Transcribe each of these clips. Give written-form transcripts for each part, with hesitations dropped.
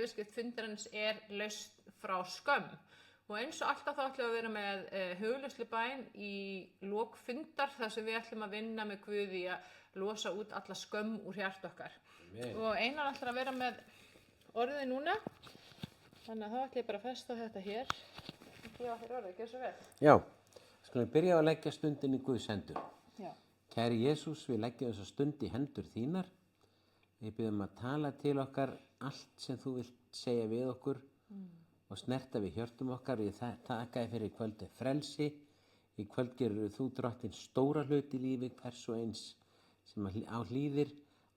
yfirskrift fundarins lausn frá skömm. Og eins og alltaf þá ætlum við að vera með hugleiðslubæn í lok fundar þar sem við ætlum að vinna með Guð í að losa út alla skömm úr hjarta okkar. Amen. Og Einar ætlar að vera með orðið núna, þannig að þá ætlum ég bara að festa þetta hér. Og gefa þér orðið, gjör svo vel. Já, skulum við byrja á að leggja stundin í Guðs hendur. Já. Kæri Jesús, við leggjum þessa stund í hendur þínar. Við byrjum að tala til okkar allt sem þú vilt segja við okkur. Og snerta við hjörtum okkar. Ég þakka þér fyrir kvöldið frelsi. Í kvöld gerur þú drottinn stóra hluti í lífi hvers og eins sem á hlýðir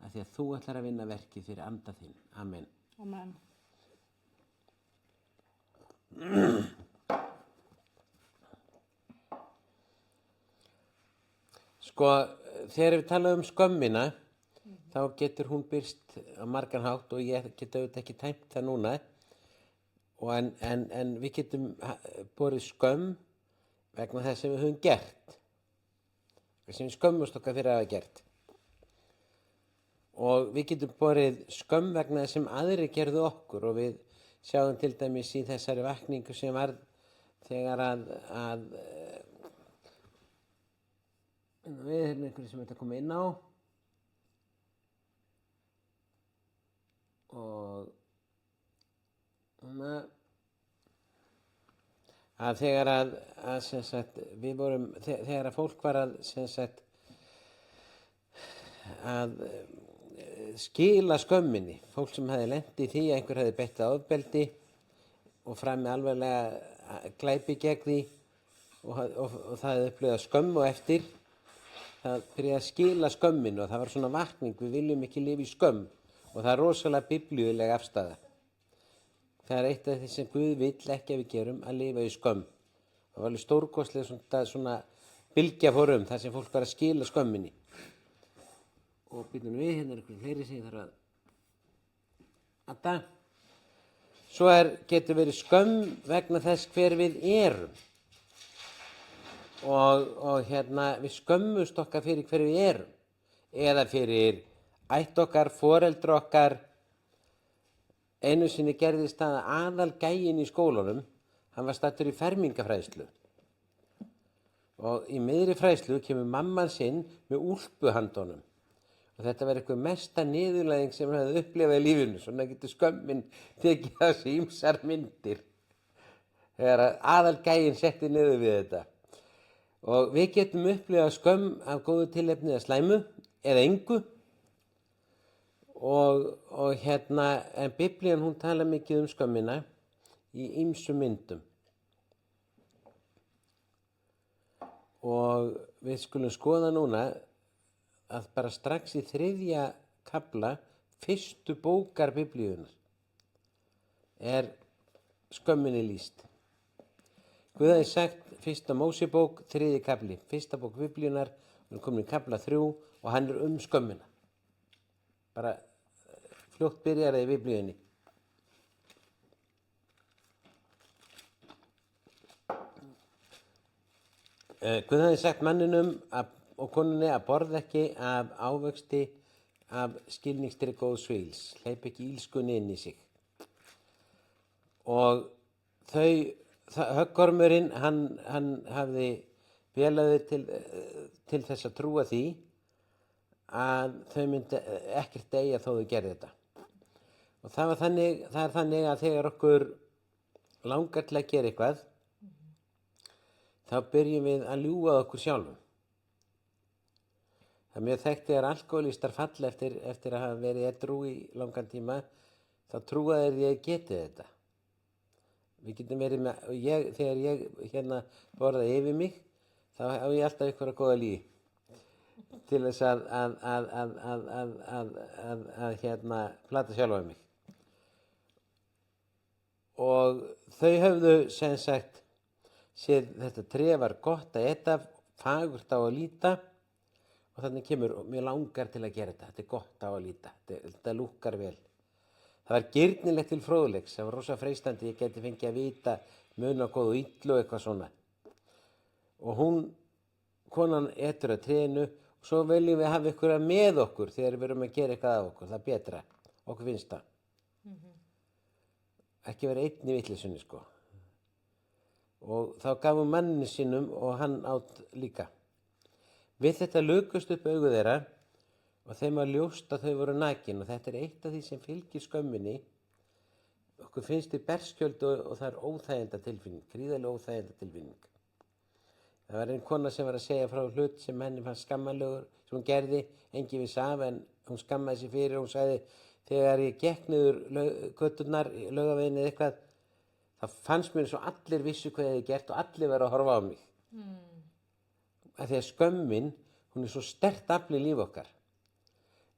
að því að þú ætlar að vinna verkið fyrir anda þinn. Amen. Amen. Sko, þegar við talaðum skömmina, þá getur hún birst á margan hátt og ég get auðvitað ekki tæmt það núna. En við getum borið skömm vegna þess sem við höfum gert. Það sem við skömmumst okkar fyrir að hafa gert. Og við getum borið skömm vegna þess sem aðrir gerðu okkur og við sjáum til dæmis í þessari vakningu sem var þegar við erum einhverju sem þetta koma inn á og að þegar sem sagt, við vorum, þegar að fólk var sem sagt, að skila skömminni, fólk sem hefði lent í því að einhver hefði beitt að ofbeldi og framið alvarlega glæpi gegn því og það hefði upplifað skömm og eftir, það byrjaði að skila skömminu og það var svona vakning, við viljum ekki lifa í skömm og það er rosalega biblíuleg afstaða. Það er eitt af því sem Guð vill ekki að við gerum að lifa í skömm. Það var alveg stórkostlega svona bylgja fórum þar sem fólk var að skila skömminni. Og býtum við, hérna einhverjum fleiri sem ég þarf að adda. Svo getur verið skömm vegna þess hver við erum. Og við skömmumst okkar fyrir hver við erum. Eða fyrir ætt okkar, foreldra okkar. Einu sinni gerðist það að aðalgæginn í skólanum, hann var staddur í fermingafræðslu. Og í miðri fræðslu kemur mamman sinn með úlpu handonum. Og þetta var eitthvað mesta niðurlæging sem hann hefði upplifað í lífinu. Svona getur skömmin tekið á sig ýmsar myndir. Þegar aðalgæginn setti niður við þetta. Og við getum upplifað skömm af góðu tilefni eða slæmu eða engu. En Biblían hún tala mikið um skömmina í ýmsum myndum. Og við skulum skoða núna að bara strax í 3. kafla fyrstu bókar Biblíunar skömminni lýst. Guð hefði sagt 1. Mósebók 3. kafli, 1. bók Biblíunar, við erum komin í kafla 3 og hann skömmina. Bara fljótt byrjar það í Biblíunni. Guð hafði sagt manninum og konunni að borða ekki af ávöxti af skilningstri góðs og ills, hleyp ekki illskunni inn í sig. Og höggormurinn, hann hafði vélaði til þess að trúa því að þau myndi ekkert deyja þó þau gerði þetta. Og það er þannig að þegar okkur langar til að gera eitthvað, þá byrjum við að ljúga okkur sjálfum. Það er mjög þekkt þegar alkohólistar falla eftir að hafa verið edrú í langan tíma, þá trúa þeir því að geti þetta. Við getum verið með, þegar ég borða yfir mig, þá á ég alltaf einhverja góða lífi til þess að plata sjálfa mig. Og þau höfðu sem sagt séð þetta tré var gott að eta, fagurt á að líta og þannig kemur, mér langar til að gera þetta, þetta gott á að líta, þetta lúkkar vel. Það var girnilegt til fróðleiks, það var rosa freistandi, ég geti fengið að vita mun á góðu illu og eitthvað svona. Og konan etur að trénu og svo viljum við hafa ykkur með okkur þegar við erum að gera eitthvað af okkur, það er betra, okkur finnst það. ekki vera einn í vitleysunni, sko. Og þá gaf hún manninu sínum og hann át líka. Við þetta lukust upp augu þeirra og þeim var ljóst að þau voru nakin og þetta eitt af því sem fylgir skömminni. Okkur finnst þið berskjöld og það óþæginda tilfinning, gríðarlega óþæginda tilfinning. Það var einn kona sem var að segja frá hlut sem henni fannst skammarlegur, sem hún gerði, enginn vissi af, en hún skammaði sig fyrir og hún sagði, þegar ég gekk niður göturnar, Laugaveginni eða eitthvað, það fannst mér eins og allir vissu hvað ég hefði gert og allir verið að horfa á mig. Af því að skömmin, hún er svo sterkt afl í líf okkar.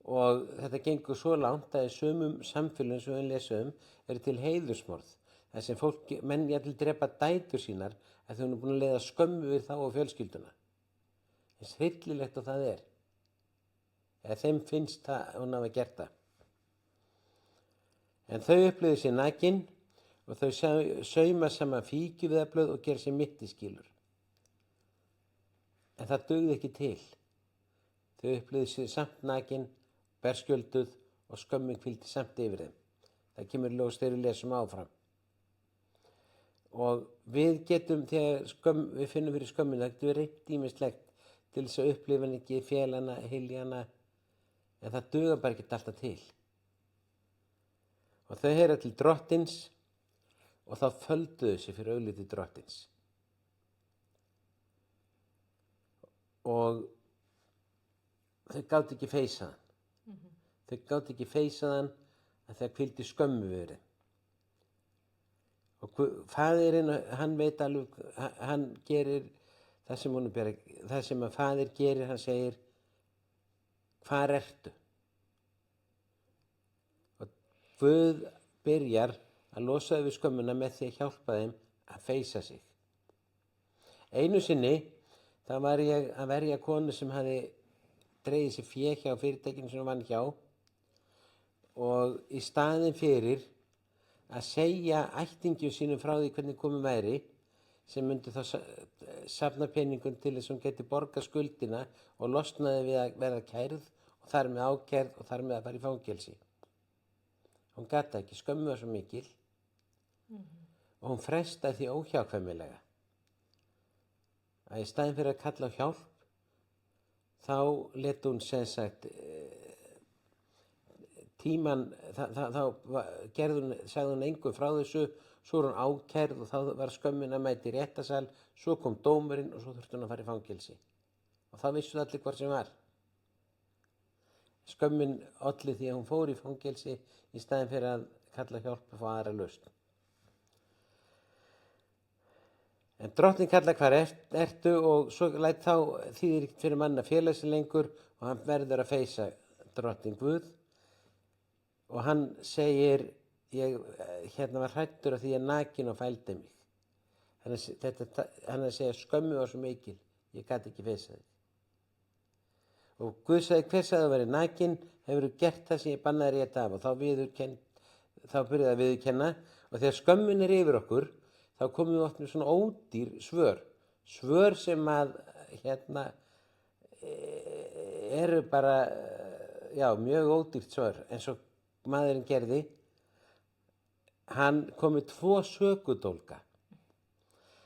Og þetta gengur svo langt að í sumum samfélagum sem við lesum eru til heiðursmorð. Það sem menn jafnvel drepa dætur sínar að þau eru búin að leiða skömmu við þá og fjölskylduna. Þess hryllilegt og það er. Eða þeim finnst það að hún hafa gert það. En þau upplifðu sér nakin og þau sauma saman fíkjuviðarblöð og gera sér mittiskýlur. En það dugði ekki til. Þau upplifðu sér samt nakin, berskjölduð og skömmin hvíldi samt yfir þeim. Það kemur ljós þegar við lesum áfram. Og við getum, þegar við finnum fyrir skömmina, það getur reynt ýmislegt til þess að upplifa hann ekki, félana, hyljana, en það dugar bara ekki alltaf til. Og þau heyra til drottins og þá földuðu sig fyrir augliti drottins. Og þau gátu ekki feysað hann. Þau gátu ekki feysað hann að það hvíldi skömmu við þeim. Og faðirinn, hann veit alveg, hann gerir það sem honum ber, það sem að faðir gerir, hann segir, hvar ertu? Og Guð byrjar að losa við skömmuna með því að hjálpa þeim að feysa sig. Einu sinni, þá var ég að verja konu sem hafði dregið sér fé hjá fyrirtækinu sem hún vann hjá og í staðinn fyrir að segja ættingjum sínum frá því hvernig komið væri sem myndi þá safna peningum til þess að hún geti borgað skuldina og losnaði við að verða kærð og þar með ákærð og þar með að fara í fangelsi. Hún gat ekki, skömmu var svo mikil og hún frestaði því óhjákvæmilega að í staðinn fyrir að kalla á hjálp þá lét hún sem sagt tíman, þá sagði hún engum frá þessu, svo er hún ákærð og þá var skömmin að mæta í réttasal, svo kom dómurinn og svo þurfti hún að fara í fangelsi. Og þá vissu allir hvar sem var. Skömmin olli því að hún fór í fangelsi í staðinn fyrir að kalla hjálp og fá aðra lausn. En drottinn kallar hvar ertu og svo læt þá þýðir ekkert fyrir mann að fela sig lengur og hann verður að feysa drottinn Guð. Og hann segir, ég var hræddur af því ég nakin og fældi mig. Hann segir, skömmu var svo mikil, ég gat ekki feysað þig. Og Guð sagði, hver sagði að vera nakin, hefur gert það sem ég bannaði rétt af og þá byrjaði að viðurkenna og þegar skömmin er yfir okkur, þá komum við oft með svona ódýr svör. Svör sem að eru bara, mjög ódýrt svör eins og maðurinn gerði, hann kom með 2 sökudólga.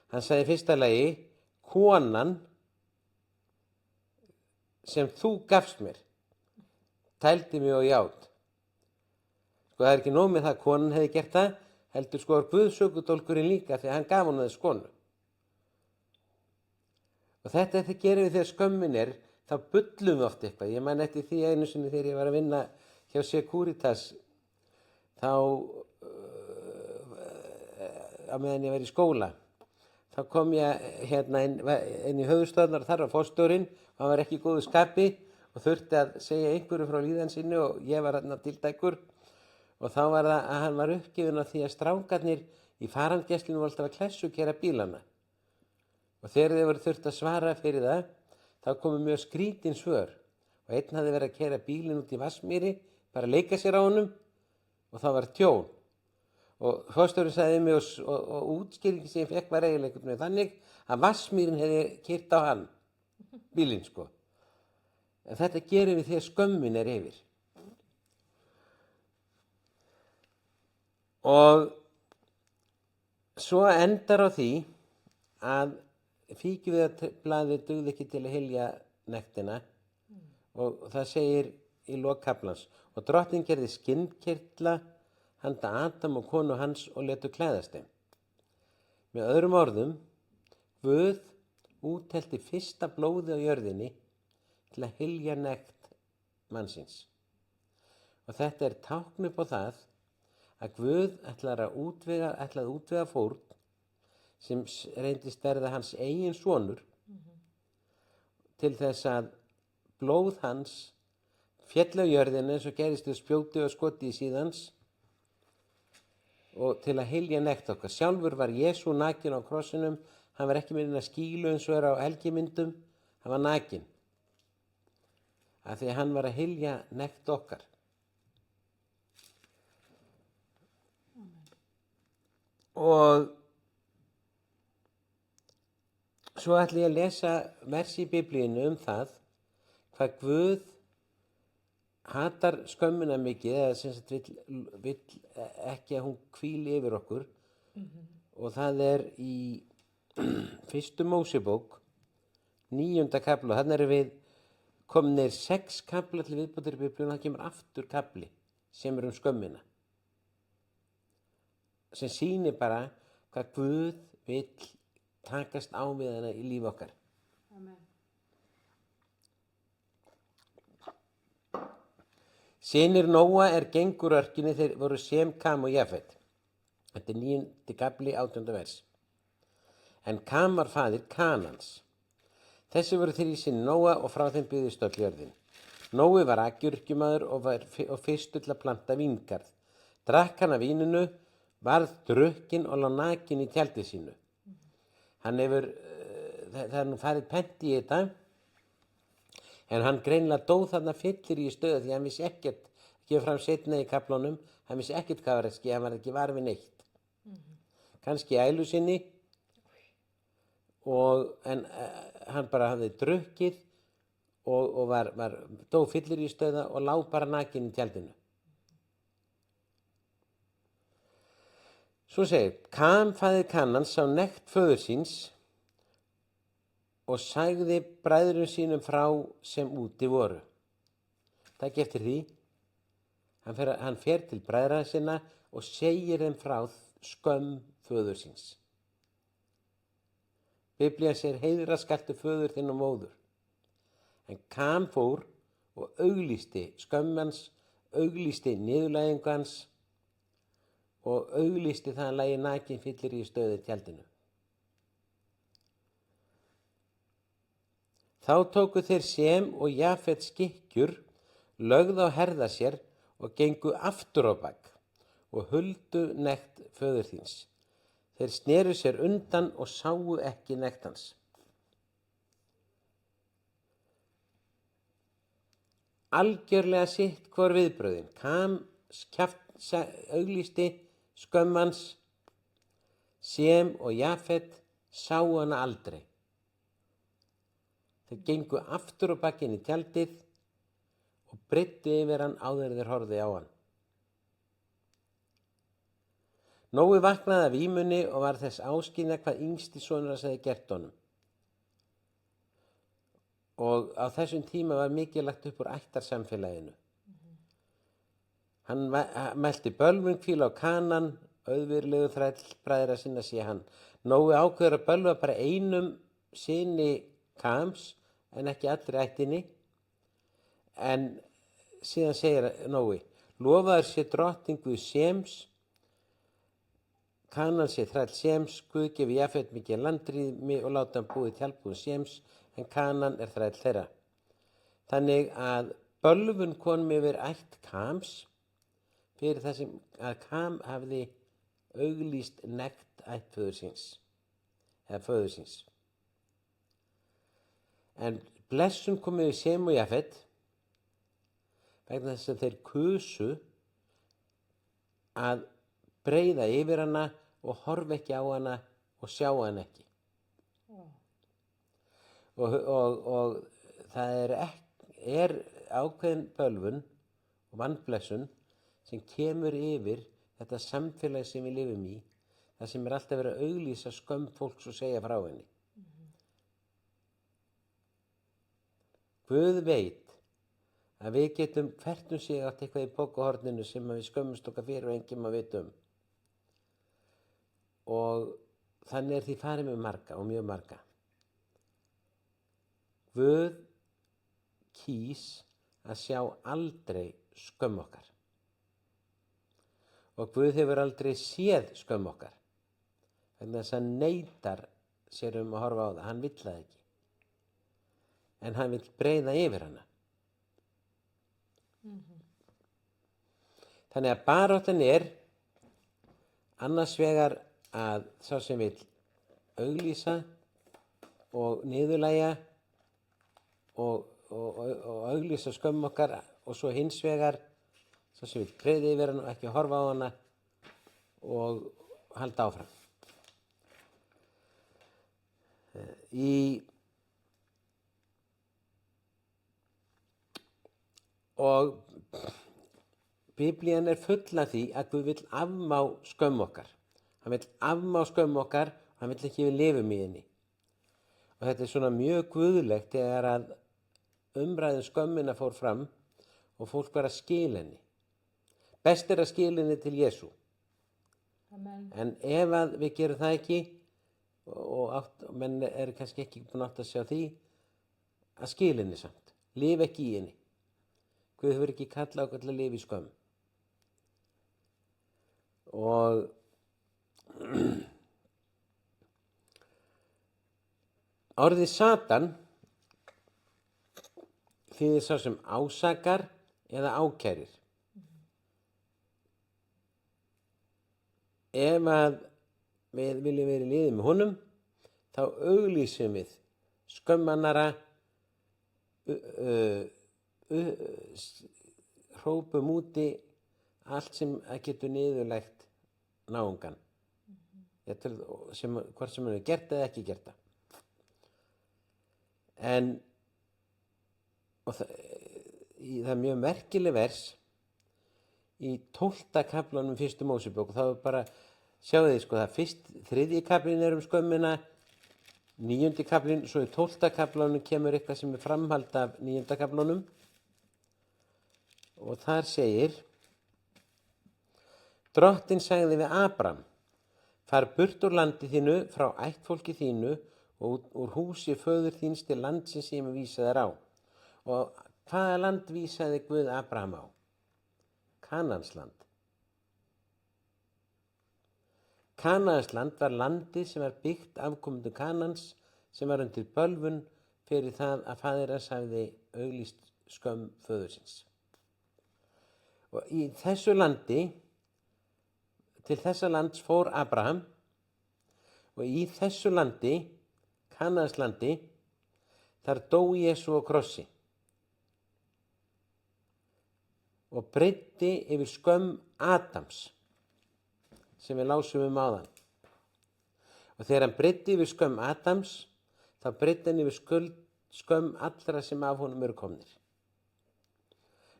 Hann sagði í fyrsta lagi, konan sem þú gafst mér, tældi mig og ját. Sko það er ekki nóg með það að konan hefði gert það, heldur sko var Guð sökudólgurinn líka því að hann gaf honum þess konu. Og þetta gerum við þegar skömmin er, þá bullum við oft eitthvað. Ég man eftir því einu sinni þegar ég var að vinna hjá Securitas þá á meðan ég var í skóla þá kom ég inn í höfuðstöðnar og þar var forstjórinn og hann var ekki í góðu skapi og þurfti að segja einhverju frá líðan sinni og ég var tiltækur og þá var það að hann var uppgefinn af því að strákarnir í farandgæslunum voru alltaf að klessukera bílana og þegar þeir voru þurft að svara fyrir það þá komu mjög skrítin svör og einn hafði verið að keyra bílinn út í Vatnsmýri bara að leika sér á honum og það var tjón og forstjórinn sagði mig og útskýringin sem ég fekk var eiginlega einhvern veginn þannig að Vatnsmýrin hefði keyrt á hann bílinn sko en þetta gerum við þegar skömmin er yfir og Svo endar á því að fíkjuviðarblaðið dugði ekki til að hylja nektina og það segir í lok kaflans og drottinn gerði skinnkirtla handa Adam og konu hans og letu klæðast þeim. Með öðrum orðum, Guð úthelti fyrsta blóði á jörðinni til að hylja nekt mannsins. Og þetta er tákn upp á það að Guð ætlaði að útvega fórn sem reyndist verða hans eigin sonur til þess að blóð hans féll á jörðina eins og gerist við spjóti og skoti í síðans og til að hylja nekt okkar. Sjálfur var Jesú nakinn á krossinum, hann var ekki með neina skýlu eins og er á helgimyndum, hann var nakinn. Af því að hann var að hylja nekt okkar. Og svo ætla ég að lesa vers í Biblíinu það hvað Guð hatar skömmina mikið eða sem sagt vill ekki að hún hvíli yfir okkur og það er í fyrstu Mósebók 9. kafla. Þarna erum við komnir 6 kafla til viðbótar í Biblíunum, það kemur aftur kafli sem er skömmina sem sýnir bara hvað Guð vill takast á við hana í lífi okkar. Amen. Synir Nóa gengur örkinni, þeir voru Sem, Kam og Jafet. Þetta er 9. kafli 18. vers. En Kam var faðir Kanans. Þessi voru þeir í synir Nóa og frá þeim byggðist öll jörðin. Nói var akkjörkjumaður og fyrstur til að planta víngarð. Drakk hann af víninu, varð drukkinn og lá nakinn í tjaldi sínu. Hann hefur, það er nú farið pent í þetta, en hann greinilega dóð þarna fyllir í stöðu því hann vissi ekkert, ekki fram seinna í kaflunum, hann vissi ekkert hvað var að ske, hann var ekki var við neitt. Kannski ælu sinni, en hann bara hafði drukkið og dóð fyllir í stöða og lá bara nakinn í tjaldinu. Svo segir, Kam faðir Kanans sá nekt föður síns og sagði bræðrum sínum frá sem úti voru. Takk eftir því. Hann fer til bræðra sinna og segir þeim frá skömm föður síns. Biblían segir heiðra skaltu föður þinn og móður. En Kam fór og auglýsti skömm hans, auglýsti niðurlægingu hans og auglýsti það að lægi nakinn fyllir í stöðu tjaldinu. Þá tóku þeir Sem og Jafet skikkjur, lögðu á herða sér og gengu aftur á bak og huldu nekt föður þíns. Þeir sneru sér undan og sáu ekki nekt hans. Algjörlega sitt hvor viðbrögðin. Kam auglýsti skömm hans, Sem og Jafet sáu hana aldrei. Þeir gengu aftur á bak inn í tjaldið og breiddu yfir hann áður en þeir horfðu á hann. Nói vaknaði af vímunni og var þess áskynja hvað yngsti sonur hans hefði gert honum. Og á þessum tíma var mikið lagt upp úr ættarsamfélaginu. Hann mælti bölvun hvíla á Kanan, auðvirðlegu þræll bræðra sinna sé hann. Nói ákveður að bölva bara einum syni Kams en ekki allri ættinni. En síðan segir Nói, lofaður sé drottinn Guð Sems, Kanan sé þræll Sems, Guð gefi Jafet mikið landrými og láta hann búið tjaldbúið Sems, en Kanan er þræll þeirra. Þannig að bölvun kom yfir ætt Kams fyrir það sem að Kam hafði auglýst nekt ætt föður síns. En blessun kom yfir Sem og Jafet vegna þess að þeir kusu að breiða yfir hana og horfa ekki á hana og sjá hana ekki. Og það er ákveðin bölvun og vanblessun sem kemur yfir þetta samfélag sem við lifum í Það sem alltaf verið að auglýsa skömm fólks og segja frá henni. Guð veit að við getum hvert sig átt eitthvað í bókahorninu sem við skömmumst okkar fyrir og enginn maður veit Og þannig því farið með marga og mjög marga. Guð kýs að sjá aldrei skömm okkar. Og Guð hefur aldrei séð skömm okkar. Þannig að hann neitar sér að horfa á það. Hann vill það ekki. En hann vill breiða yfir hana. Þannig að baráttan annars vegar að sá sem vill auglýsa og niðurlægja og auglýsa skömm okkar og svo hins vegar sá sem vill breiða yfir hana og ekki horfa á hana og halda áfram. Og Biblían full af því að Guð vill afmá skömm okkar. Hann vill afmá skömm okkar og hann vill ekki við lifum í henni. Og þetta svona mjög guðlegt þegar að umræðin skömmina fór fram og fólk var að skila henni. Best að skila henni til Jesú. Amen. En ef að við gerum það ekki og menn kannski ekki búin átt að sjá því að skila henni samt. Lifa ekki í henni. Guð hefur ekki kallað okkur til að lifa í skömm. Og orðið Satan þýðir sá sem ásakar eða ákærir. Ef að við viljum vera í liði með honum, þá auglýsum við skömmannara, hrópum úti allt sem getur niðurlægt náungan. Hvort sem hann hefur gert eða ekki gert það. En það er mjög merkileg vers í 12. kaflanum 1. Mósebók. Það var bara, sjáðu þið það fyrst 3. kaflinn skömmina, 9. kaflinn, svo í 12. kaflanum kemur eitthvað sem framhald af 9. kaflanum. Og þar segir: Drottinn sagði við Abram: Far burt úr landi þínu, frá ættfólki þínu og úr húsi föður þíns til landsins sem ég vísa þér á. Og hvaða land vísaði Guð Abraham á? Kanansland. Kanansland var landið sem var byggt afkomendur Kanans, sem var undir bölvun fyrir það að faðir hans hafði auglýst skömm föðursins. Og í þessu landi, til þessa lands fór Abraham, og í þessu landi, Kananslandi, þar dó Jesú á krossi og breiddi yfir skömm Adams, sem við lásum áðan. Og þegar hann breiddi yfir skömm Adams, þá breiddi hann yfir skömm allra sem af honum eru komnir.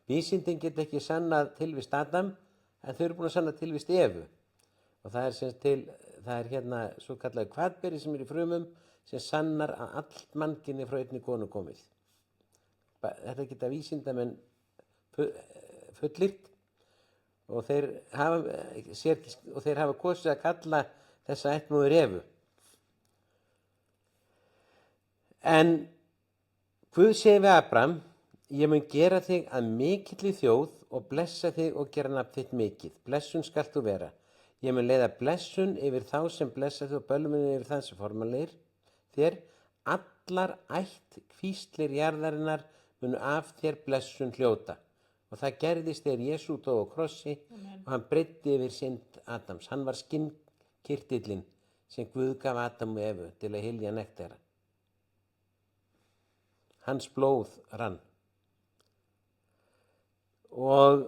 Vísindin geta ekki sannað tilvist Adam, en þau eru búin að sanna tilvist Evu. Og það er hérna svo kallaði hvatberi sem í frumum, sem sannar að allt mannkynni frá einni konu komið. Þetta geta vísindamenn fullyrt, og þeir hafa kosið að kalla þessa ættmóður Evu. En Guð segir við Abraham: Ég mun gera þig að mikilli þjóð og blessa þig og gera nafn þitt mikið. Blessun skalt þú vera. Ég mun leiða blessun yfir þá sem blessa þig og bölvun yfir það sem formanlegir þér. Allar ættkvíslir jarðarinnar munu af þér blessun hljóta. Og það gerðist þegar Jesú dó á krossi. Amen. Og hann breiddi yfir synd Adams. Hann var skinnkirtillinn sem Guð gaf Adam og Evu til að hylja nekt þeirra. Hans blóð rann. Og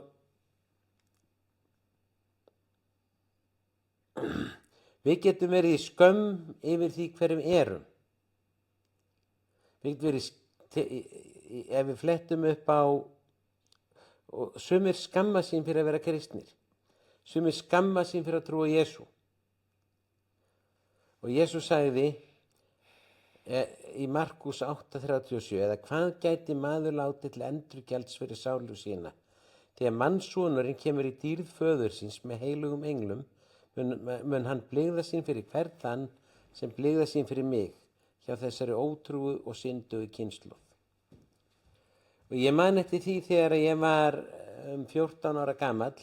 við getum verið í skömm yfir því hverjum erum. Við getum verið, ef við flettum upp á, og sumir skamma sín fyrir að vera kristnir. Sumir skamma sín fyrir að trúa Jesú. Og Jesús sagði í Markús 8:37 eða hvað gæti maður látið til endurgjalds fyrir sálu sína? Því að mannssonurinn kemur í dýrð föður síns með heilugum englum mun hann blygða sín fyrir hvern þann sem blygða sín fyrir mig hjá þessari ótrúu og syndugu kynslóð. Og ég man eftir því þegar ég var 14 ára gamall,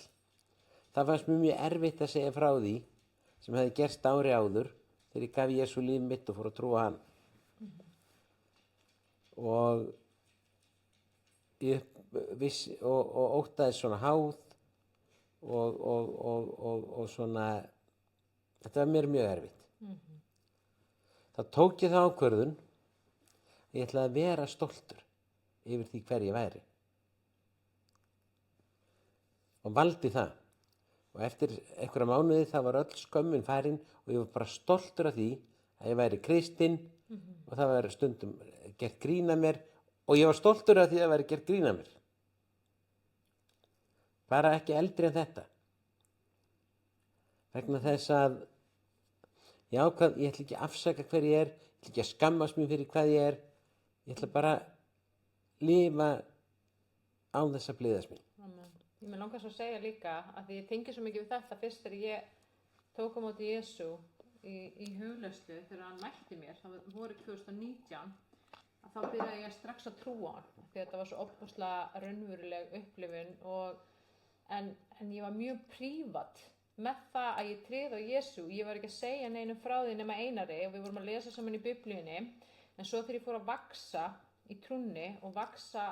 það fannst mér mjög erfitt að segja frá því sem hefði gerst ári áður þegar ég gaf Jesú líf mitt og fór að trúa hann. Og ég óttaðist svona háð og svona, þetta var mér mjög erfitt. Þá tók ég það ákvörðun að ég ætlaði að vera stoltur yfir því hver ég væri. Og valdi það. Og eftir einhverja mánuði það var öll skömmin farin og ég var bara stoltur af því að ég væri kristinn og það var stundum gert grín að mér og ég var stoltur af því að það væri gert grín að mér. Bara ekki eldri en þetta. Vegna þess að ég ætla ekki að afsaka hver ég er, ég ætla ekki að skammast mér fyrir hvað ég er, ég ætla bara að lifa án þess að blíðast mín. Amen. Ég með langar svo að segja líka að því ég tengi svo mikið við þetta fyrst þegar ég tók á móti Jesú í hugleiðslu þegar hann mætti mér, það voru 2019, að þá byrjaði ég strax að trúa hann því þetta var svo ofboðslega raunveruleg upplifun en ég var mjög prívat með það að ég tryði á Jesú. Ég var ekki að segja neinum frá því nema Einari og við vorum að lesa saman í Biblíunni en svo þegar ég fór að vaksa í trúnni og vaksa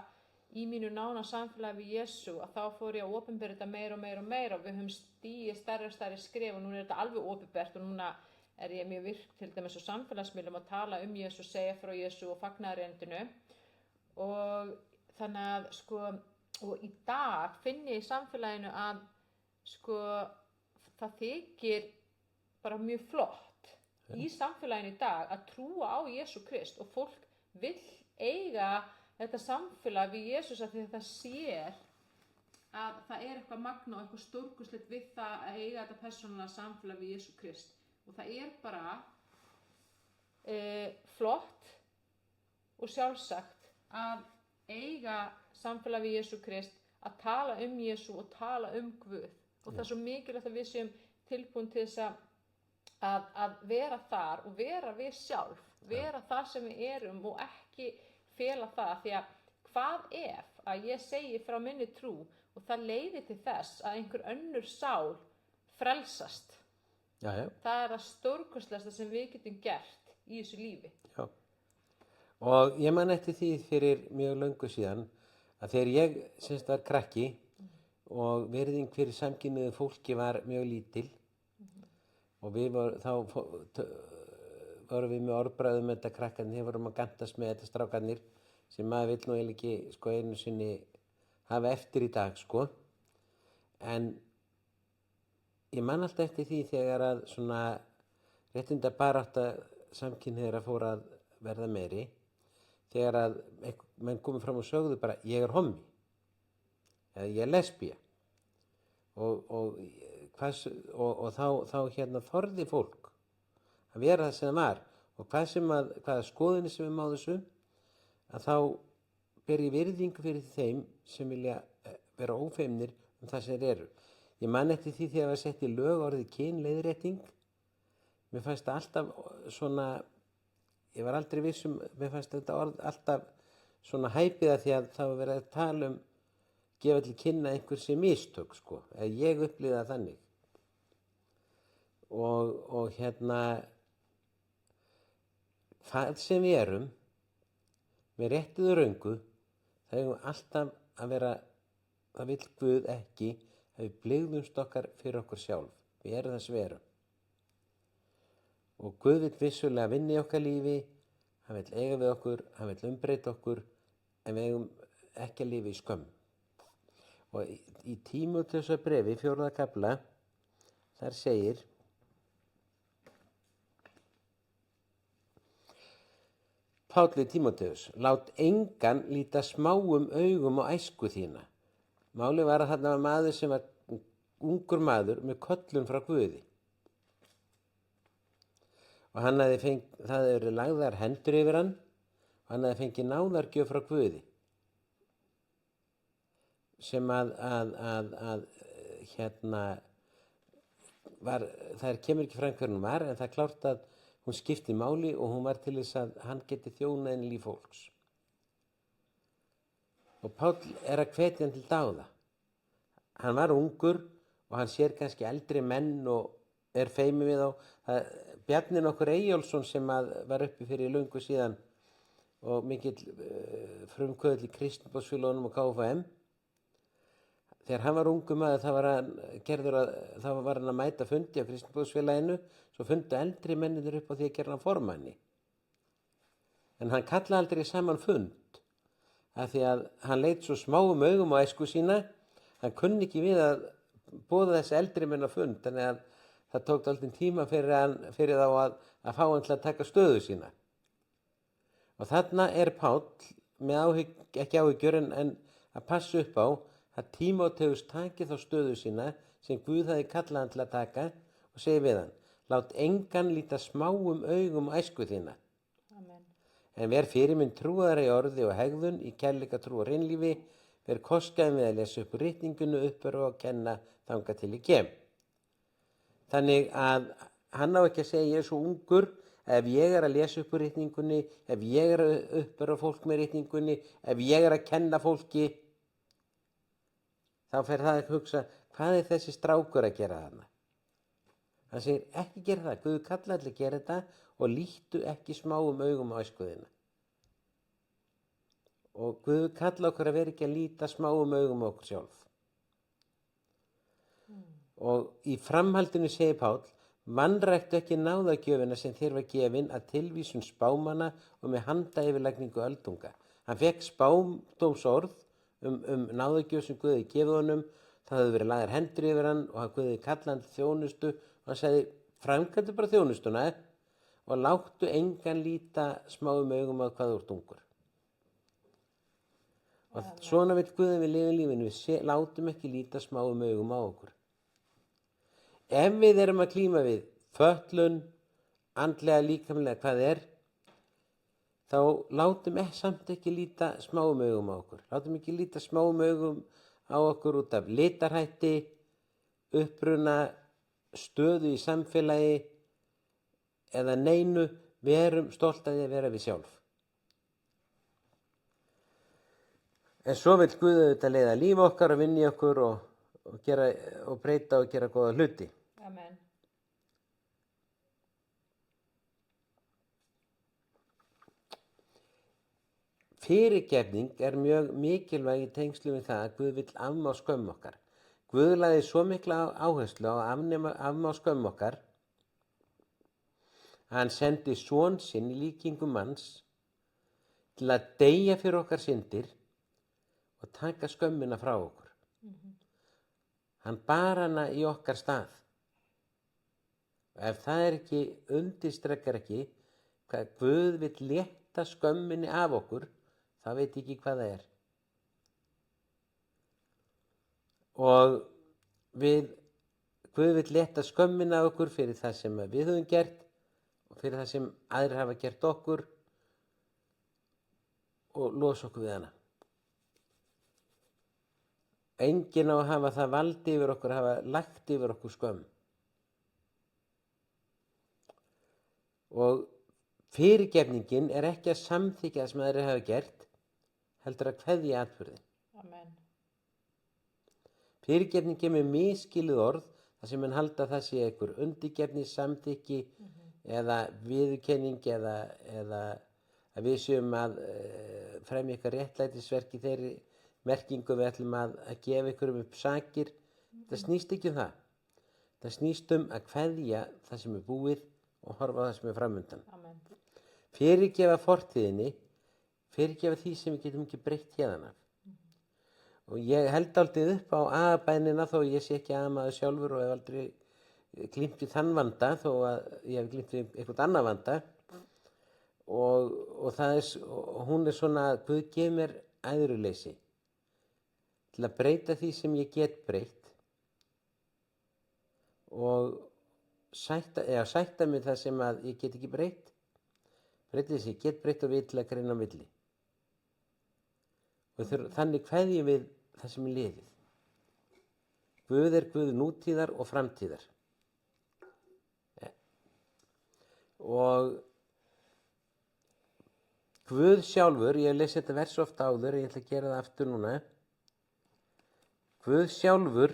í mínu nána samfélagi við Jesú að þá fór ég að opinbera þetta meira og meira og meira og við höfum stigið stærri og stærri skref og núna er þetta alveg opinbert og núna er ég mjög virk til dæmis á samfélagsmiðlum að tala um Jesú, segja frá Jesú og fagnaðarerindinu og þannig að og í dag finn ég í samfélaginu að það þykir bara mjög flott í samfélaginu í dag að trúa á Jesú Krist og fólk vill eiga þetta samfélag við Jesús af því að það sér að það er eitthvað magna og eitthvað stórkostlegt við það að eiga þetta persónulega samfélag við Jesú Krist og það er bara flott og sjálfsagt að eiga samfélag við Jesú Krist, að tala um Jesú og tala um Guð og það er svo mikilvægt að við séum tilbúin til þess að vera þar og vera við sjálf, vera þar sem við erum og ekki fela það því að hvað ef að ég segi frá minni trú og það leiðir til þess að einhver önnur sál frelsast. Já. Það er það stórkostlegasta sem við getum gert í þessu lífi. Já. Og ég man eftir því fyrir mjög löngu síðan að þegar ég var krakki og virðing fyrir samkynhneigðu fólki var mjög lítil og þá vorum við með orðbragðum með þetta krakkarnir, við vorum að gantast með þetta strákarnir sem maður vill nú eiginlega ekki einu sinni hafa eftir í dag en ég man alltaf eftir því þegar að svona réttindabarátta samkynhneigðra fór að verða meiri þegar að menn komið fram og sögðu bara ég er hommi eða ég er lesbía og þá þorði fólk að vera það sem það var og hvaða skoðinni sem við máðu þessu að þá ber ég virðingu fyrir þeim sem vilja vera ófeimnir það sem þeir eru. Ég man eftir því þegar það var sett í lög orðið kynleiðrétting mér fannst það alltaf svona ég var aldrei vissum, mér fannst þetta orð alltaf svona hæpiða því að það var verið að tala gefa til kynna einhver sem mistök eða ég upplýði það þannig og hvað sem við erum með réttið og röngu það eigum alltaf að vera það vill Guð ekki að við blygðumst okkar fyrir okkur sjálf við erum það sem við erum og Guð vill vissulega vinna í okkar lífi hann vill eiga við okkur, hann vill umbreyta okkur en við eigum ekki að lifa í skömm og í Tímóteusarbréfi 4. kafla þar segir Páll við Tímóteus lát engan líta smáum augum á æsku þína málið var að þarna var maður sem var ungur maður með köllun frá Guði og það hefði verið lagðar hendur yfir hann og hann hefði fengið náðargjöf frá Guði sem það kemur ekki fram hver hún var, en það er klárt að hún skipti máli og hún var til þess að hann geti þjónað inn í líf fólks. Og Páll er að hvetja hann til dáða. Hann var ungur og hann sér kannski eldri menn og er feiminn við þá. Bjarni nokkur Eyjólfsson sem var uppi fyrir löngu síðan og mikill frumkvöðull í Kristniboðsfélögunum og KFUM. Þegar hann var ungur maður þá var hann að mæta fundi á Kristniboðsfélaginu, svo fundu eldri mennir upp á því að gera hann formanni. En hann kallaði aldrei saman fund, af því að hann leit svo smáum augum á æsku sína, hann kunni ekki við að boða þessi eldri menn á fund, þannig að það tók dálítinn tíma fyrir þá að fá hann til að taka stöðu sína. Og þarna er Páll með ekki áhyggjur en að passa upp á að Tímóteus taki þá stöðu sína sem Guð hafi kallað hann til að taka og segi við hann: lát engan líta smáum augum á æsku þína. Amen. En ver fyrirmynd trúaðra í orði og hegðun, í kærleika trú og hreinlífi, ver koskaðum við að lesa upp ritningunu, uppörva og kenna þangað til ég kem. Þannig að hann á ekki að segja: ég er svo ungur, ef ég er að lesa upp ritningunni, ef ég er að uppörva fólk með ritningunni, ef ég er að kenna fólki, þá fer það að hugsa: hvað er þessi strákur að gera þarna? Hann segir: ekki gera það, Guð kallar allir að gera þetta og líttu ekki smáum augum á æskuðina. Og Guð kallar okkur að vera ekki að líta smáum augum á okkur sjálf. Og í framhaldinu segir Páll: vanræktu ekki náðagjöfina sem þér var gefin að tilvísun spámanna og með handayfirlagningu öldunga. Hann fekk spádómsorð um náðagjöf sem Guð hefði gefið honum. Það hefði verið lagðar hendur yfir hann og hann Guð hefði kallað hann til þjónustu og hann sagði: framkvæmdu bara þjónustuna og láttu engan líta smáum augum á hvað þú ert ungur. Og svona vill Guð að við lifum lífinu, við látum ekki líta smáum augum á okkur. Ef við erum að klíma við fötlun, andlega, líkamlega, hvað þá látum samt ekki líta smáum augum á okkur. Látum ekki líta smáum augum á okkur út af litarhætti, uppruna, stöðu í samfélagi eða neinu. Við erum stolt að vera við sjálf. En svo vill Guð auðvitað leiða líf okkar og vinna í okkur og breyta og gera góða hluti. Amen. Fyrirgefning er mjög mikilvæg í tengslu við það að Guð vill afmá skömm okkar. Guð lagði svo mikla áherslu á að afmá skömm okkar að hann sendi son sinn í líkingu manns til að deyja fyrir okkar syndir og taka skömmina frá okkur. Hann bar hana í okkar stað. Og ef það er ekki, undirstrekkar ekki hvað Guð vill létta skömminni af okkur, þá veit ég ekki hvað það er. Og Guð vill létta skömminni af okkur fyrir það sem við höfum gert og fyrir það sem aðrir hafa gert okkur og losa okkur við hana. Enginn á að hafa það valdi yfir okkur, hafa lagt yfir okkur skömm. Og fyrirgefningin er ekki að samþykja það sem aðrir hafa gert, heldur að kveðja atburðinn. Amen. Fyrirgefningin með misskilið orð, þar sem mann halda það sé einhver undirgefni, samþykki eða viðurkenning eða að við séum að fremja eitthvað réttlætisverk í þeirri merkingu við ætlum að gefa ykkur upp sakir. Það snýst ekki um það. Það snýst um að kveðja það sem er búið og horfa á það sem er framundan. Amen. Fyrirgefa fortíðinni, fyrirgefa því sem við getum ekki breytt hérðan af. Og ég held aldrei upp á aðabænina þó ég sé ekki aðamaður sjálfur og hef aldrei glímt við þann vanda þó að ég hef glímt við eitthvað annað vanda. Og hún er svona að Guð gef mér æðruleysi til að breyta því sem ég get breytt og sætta mig það sem að ég get ekki breytt, breytið sem ég get breytt og vitlega greina á milli. Og þannig kveðjum við það sem er liðið. Guð er Guð nútíðar og framtíðar. Og Guð sjálfur, ég hef lesið þetta vers ofta áður, ég ætla að gera það aftur núna. Guð sjálfur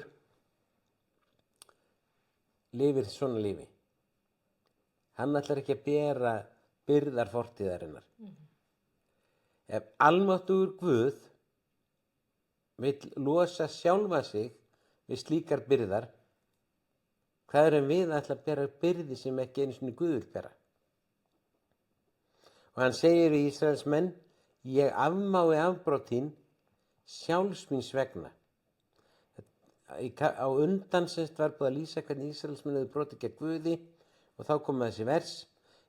lifir svona lífi. Hann ætlar ekki að bera byrðar fortíðarinnar. Ef almáttugur Guð vill losa sjálfa sig við slíkar byrðar, hvað er við að ætla að bera byrði sem ekki einu sinni Guð vill bera? Og hann segir við Ísraels menn, ég afmái afbrot þín sjálfs míns vegna. Á undan var búið að lýsa hvernig Ísraels menn hefur brotið gegn Guði og þá kom þessi vers,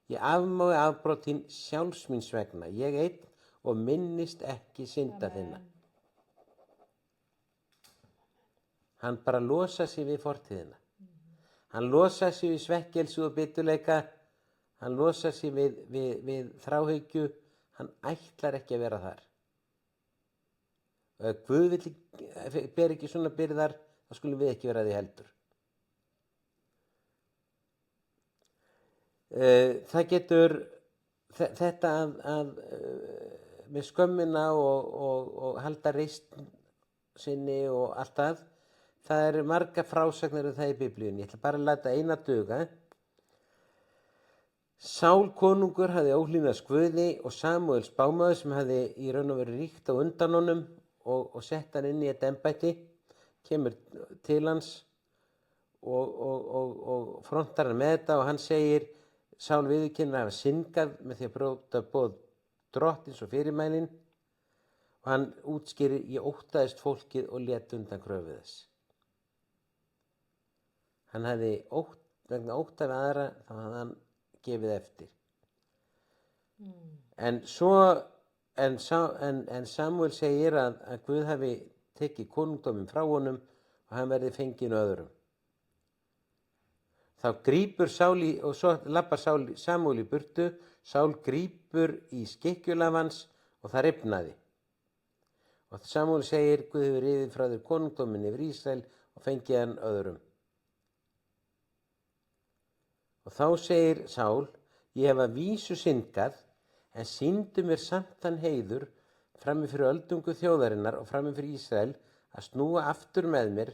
ég afmái afbrot þín sjálfs míns vegna, ég einn og minnist ekki synda þinna. Hann bara losa sig við fortíðina. Hann losa sig við svekkelsi og biturleika, hann losa sig við þráhyggju, hann ætlar ekki að vera þar. Og ef Guð ber ekki svona byrðar, þá skulum við ekki vera því heldur. Það getur, þetta með skömmina og halda reisn sinni og allt það eru marga frásagnir það í Biblíunni. Ég ætla bara að láta eina duga. Sál konungur hafði óhlýðnast Guði og Samúel spámaður sem hafði í raun og veru ríkt á undan honum og sett hann inn í þetta embætti, kemur til hans og frontar hann með þetta og hann segir, Sál viðurkennir að hafa syndgað með því að brjóta boð drottins og fyrirmælin og hann útskýrir, ég óttaðist fólkið og lét undan kröfu þess. Hann hefði vegna ótta við aðra, þá hafði hann gefið eftir. En Samúel segir að Guð hafi tekið konungdóminn frá honum og hann verði fenginn öðrum. Þá grípur Sál og svo lappar Samúel í burtu, Sál grípur í skikkjulafans og það rifnaði. Og Samúel segir, Guð hefur rifið frá þér konungdóminn yfir Ísrael og fengið hann öðrum. Og þá segir Sál, ég hef að vísu syndgað, en sýndu mér samt þann heiður frammi fyrir öldungu þjóðarinnar og frammi fyrir Ísrael að snúa aftur með mér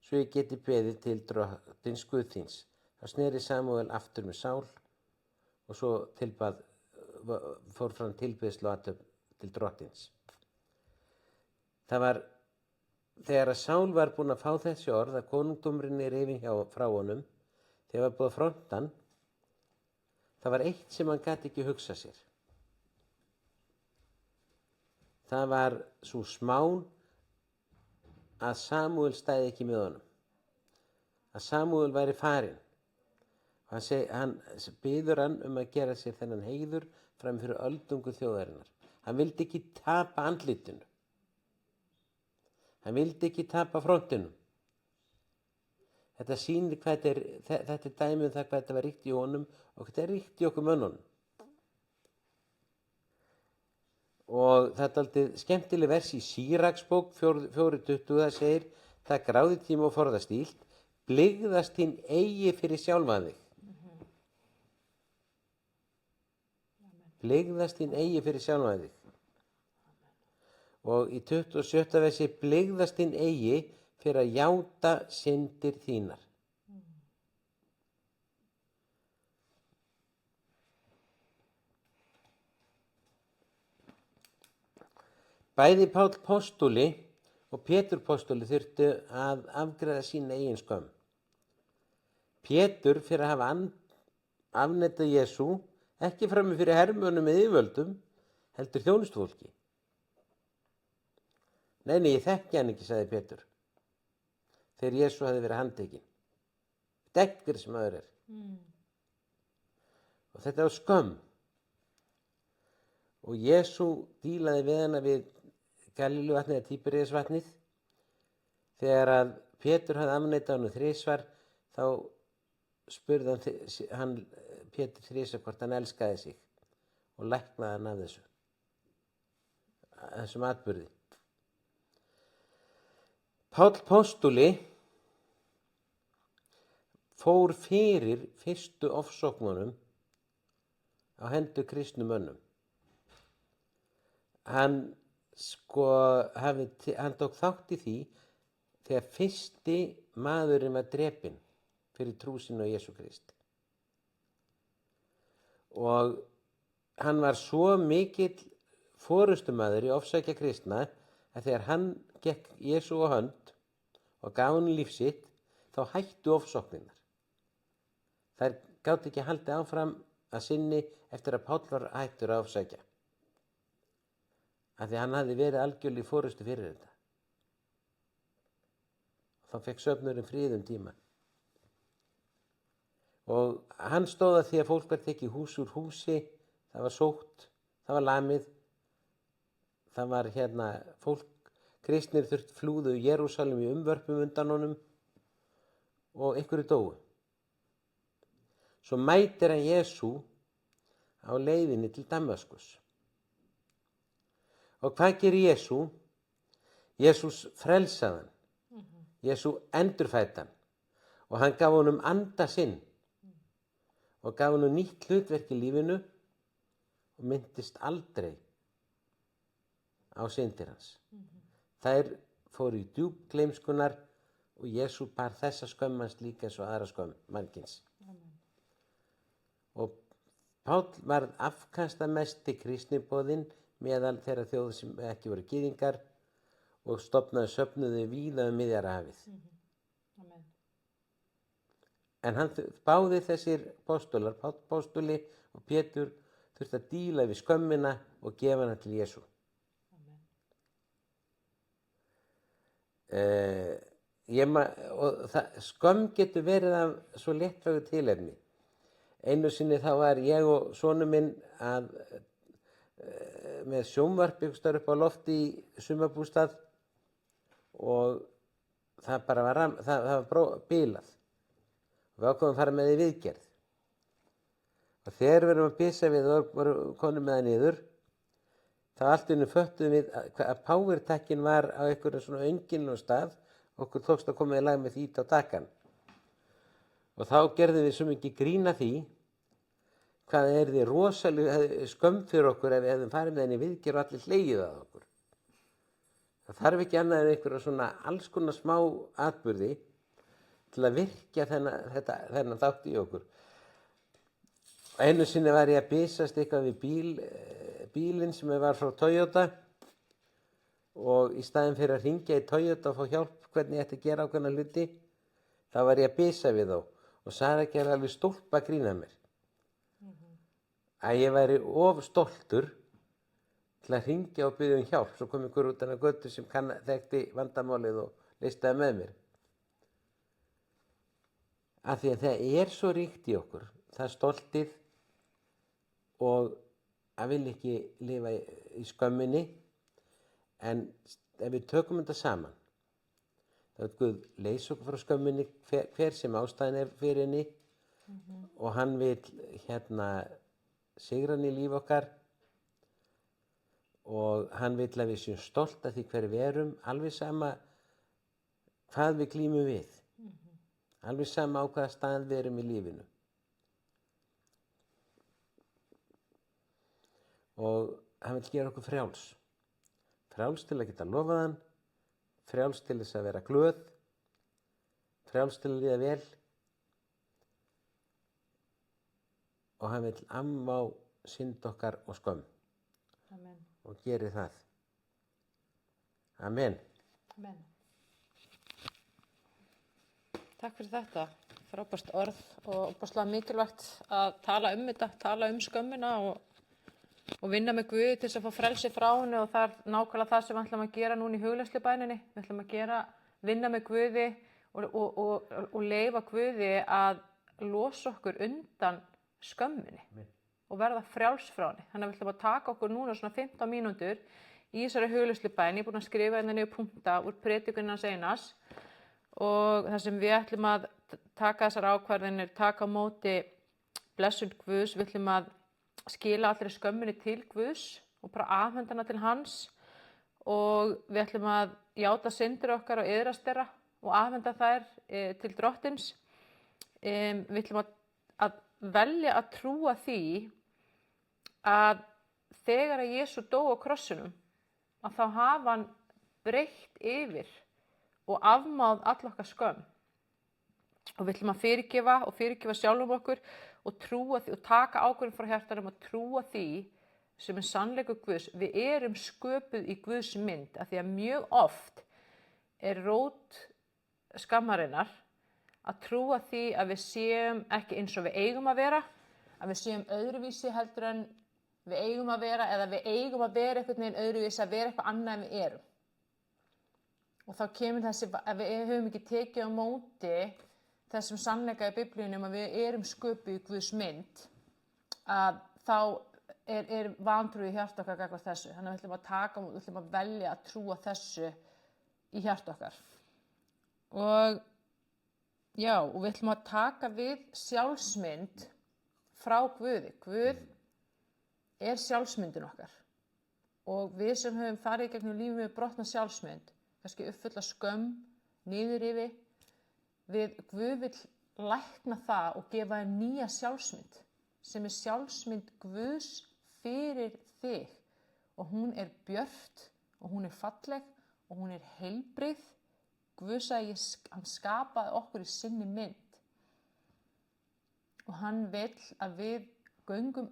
svo ég geti beðið til drottins Guð þíns. Það sneri Samúel aftur með Sál og svo fór fram tilbeðslu til drottins. Það var þegar að Sál var búinn að fá þessi orð að konungdómurinn rifinn frá honum, þegar var búið að fronta hann, það var eitt sem hann gat ekki hugsað sér. Það var sú smán að Samúel stæði ekki með honum. Að Samúel væri farinn. Hann biður hann að gera sér þennan heiður fram fyrir öldungu þjóðarinnar. Hann vildi ekki tapa andlitinu. Hann vildi ekki tapa frontinum. Þetta sýnir þetta er dæmi um það hvað þetta var ríkt í honum og hvað þetta er ríkt í okkur mönnunum. Og þetta er aldrei skemmtileg vers í Síraksbók 4:20, það segir, það gráði tíma og forðast illt, blygðast hinn eigi fyrir sjálfan þig. Blygðast hinn eigi fyrir sjálfan þig. Og í 27. versi, blygðast hinn eigi fyrir að játa syndir þínar. Bæði Páll postuli og Pétur postuli þurftu að afgreiða sína eigin skömm. Pétur fyrir að hafa afneitað Jesú, ekki frammi fyrir hermönnum með yfirvöldum, heldur þjónustufólki. Nei, ég þekki hann ekki, sagði Pétur. Þegar Jesú hefði verið handtekinn. Dekkur sem aður er. Og þetta var skömm. Og Jesú dílaði við hana við Galíluvatnið eða Tíberíasvatnið. Þegar að Pétur hafði afneitað honum þrisvar, þá spurði hann Pétur þrisvar hvort hann elskaði sig og læknaði hann af þessum atburði. Páll postuli fór fyrir fyrstu ofsóknunum á hendur kristnum mönnum. Hann tók þátt í því þegar fyrsti maðurinn var drepinn fyrir trú sína á Jesú Krist. Og hann var svo mikill forystumaður í ofsækja kristna að þegar hann gekk Jesú á hönd og gaf honum líf sitt, þá hættu ofsóknirnar. Þær gátu ekki haldið áfram að sinni eftir að Páll var hættur að ofsækja. Af því hann hafði verið algjörlega í forystu fyrir þetta. Þá fekk söfnurinn frið tíma. Og hann stóð að því að fólk var tekið hús úr húsi, það var sótt, það var lamið, það var fólk, kristnir flúðu Jerúsalem í umvörpum undan honum og einhverju dóu. Svo mætir hann Jesú á leiðinni til Damaskus. Og hvað gerir Jesú? Jesús frelsaði hann. Jesú endurfæddi hann og hann gaf honum anda sinn og gaf honum nýtt hlutverk í lífinu og minntist aldrei á syndir hans. Þær fóru í djúpgleymskunar og Jesú bar þessa skömm hans líka eins og aðra skömm mannkyns. Og Páll varð afkastamesti kristniboðinn meðal þeirra þjóða sem ekki voru gyðingar og söfnuðu víða Miðjarðarhafið. En hann báðir þessir póstular, Páll póstuli og Pétur, þurfti að díla við skömmina og gefa hana til Jesú. Skömm getur verið af svo léttvægu tilefni. Einu sinni þá var ég og sonur minn með sjónvarp einhvers staðar upp á lofti í sumarbústað og það var bilað. Við ákváðum að fara með í viðgerð. Og þegar við erum að bisa við og vorum konum með það niður, þá allt í einu föttuðum við að powertakkin var á einhverjum svona öngilnum stað, okkur tókst að koma í lag með því á takkan. Og þá gerðum við svo mikið grín að því hvað því rosalega skömm fyrir okkur ef við hefðum farið með henni í viðgerð og allir hlegið að okkur. Það þarf ekki annað en einhverja svona alls konar smá atburði til að virkja þennan þátt í okkur. Einu sinni var ég að bisast eitthvað við bílinn sem var frá Toyota og í staðinn fyrir að hringja í Toyota og fá hjálp hvernig ég ætti að gera ákveðna hluti, þá var ég að bisa við þá og Sara gerði alveg stólpa grín að mér. Að ég væri of stoltur til að hringja og biðja hjálp, svo kom ykkur út af götu sem þekkti vandamálið og listaði með mér. Af því að það svo ríkt í okkur, það stoltið og að vilja ekki lifa í skömminni, en ef við tökum þetta saman, þá er Guð leysa okkur frá skömminni hver sem ástæðan fyrir henni og hann vil sigra hann í líf okkar og hann vil að við séum stolt af því hver við erum, alveg sama hvað við glímum við. Alveg sama á hvaða stað við erum í lífinu. Og hann vil gera okkur frjáls. Frjáls til að geta lofað hann, frjáls til þess að vera glöð, frjáls til að líða vel. Og hann vil amma á synd okkar og skömm. Amen. Og geri það. Amen. Amen. Takk fyrir þetta, frábært orð og opaslega mikilvægt að tala um þetta, tala um skömmina og vinna með Guði til þess að fá frelsi frá henni og það er nákvæmlega það sem við ætlum að gera núna í hugleiðslubæninni. Við ætlum að vinna með Guði og leyfa Guði að losa okkur undan skömminni og verða frjáls frá henni. Þannig að við ætlum að taka okkur núna svona 15 mínútur í þessari hugleiðslubæni. Ég er búin að skrifa hérna niður punkta úr predikunin hans Einars. Og það sem við ætlum að taka þessar ákvarðanir, taka á móti blessun Guðs, við ætlum að skila allri skömminni til Guðs og bara afhenda hana til hans og við ætlum að játa syndir okkar og iðrast þeirra og afhenda þær til drottins. Við ætlum að velja að trúa því að þegar að Jesú dó á krossinum að þá hafa hann breytt yfir og afmáð all okkar skömm. Og við ætlum að fyrirgefa sjálfum okkur og trúa því og taka ákvörðun frá hjartanum og trúa því sem er sannleikur Guðs. Við erum sköpuð í Guðs mynd af því að mjög oft er rót skammarinnar að trúa því að við séum ekki eins og við eigum að vera, að við séum öðruvísi heldur en við eigum að vera eða við eigum að vera einhvern veginn öðruvísi, að vera eitthvað annað en við erum. Og þá kemur þessi, að við höfum ekki tekið á móti þessum sannleika í Biblíunum að við erum sköpuð í Guðs mynd, að þá er vantrú í hjarta okkar gagnvart þessu. Þannig að við ætlum að velja að trúa þessu í hjarta okkar. Og við ætlum að taka við sjálfsmynd frá Guði. Guð er sjálfsmyndin okkar. Og við sem höfum farið í gegnum lífið með brotna sjálfsmynd, kannski uppfulla skömm, niðurrifi, Guð vill lækna það og gefa þér nýja sjálfsmynd, sem er sjálfsmynd Guðs fyrir þig. Og hún er björt, og hún er falleg, og hún er heilbrigð. Guð sagði, hann skapaði okkur í sinni mynd. Og hann vill að við göngum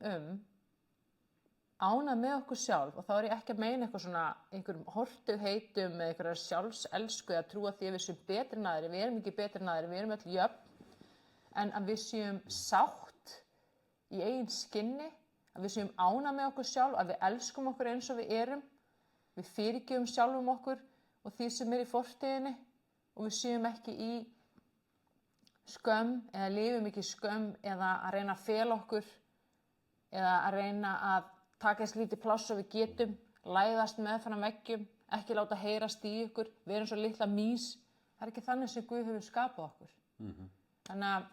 ánað með okkur sjálf, og þá er ég ekki að meina eitthvað svona, einhverjum hortugheitum eða einhverjar sjálfselsku eða trúa því að við séum betri en aðrir, við erum ekki betri en aðrir, við erum öll jöfn, en að við séum sátt í eigin skinni, að við séum ánað með okkur sjálf, að við elskum okkur eins og við erum, við fyrirgefum sjálfum okkur og því sem er í fortíðinni og við séum ekki í skömm eða lifum ekki í skömm eða að reyna að fela okkur eða að reyna að taka eins lítið pláss og við getum, læðast meðfram veggjum, ekki láta heyrast í ykkur, við erum svo litla mýs. Það er ekki þannig sem Guð hefur skapað okkur. Þannig að,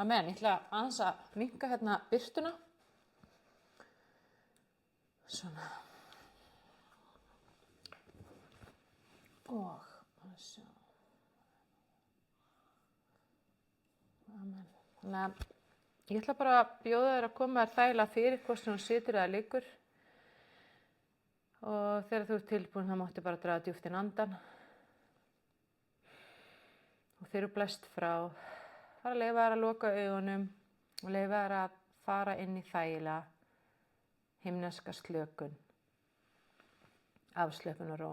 amen, ég ætla aðeins að minnka hérna birtuna. Svona. Og, að sjá. Amen. Þannig að ég ætla bara að bjóða þér að koma þér þægilega fyrir hvort sem hún situr eða liggur. Og þegar þú ert tilbúin þá máttu bara draga djúpt inn andann. Og þegar þú blæst frá, fara að leyfa þér að loka augunum og leyfa þér að fara inn í þægilega himneska slökun, afslöpun og ró.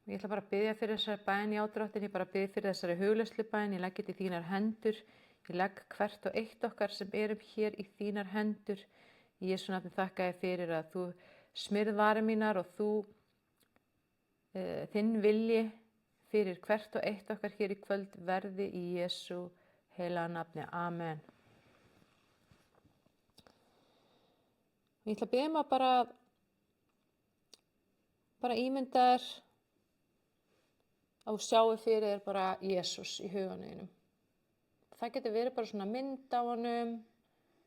Ég ætla bara að biðja fyrir þessari bæn, já drottin, ég bara biðja fyrir þessari hugleiðslu bæn, ég legg þetta í þínar hendur. Ég legg hvert og eitt okkar sem erum hér í þínar hendur. Í Jesú nafni þakka ég fyrir að þú smyrð varir mínar og þinn vilji fyrir hvert og eitt okkar hér í kvöld verði í Jesú heilaga nafni. Amen. Ég ætla að biðja bara ímynda þér að þú sjáu fyrir þér bara Jesús í huganum. Það getur verið bara svona mynd á honum,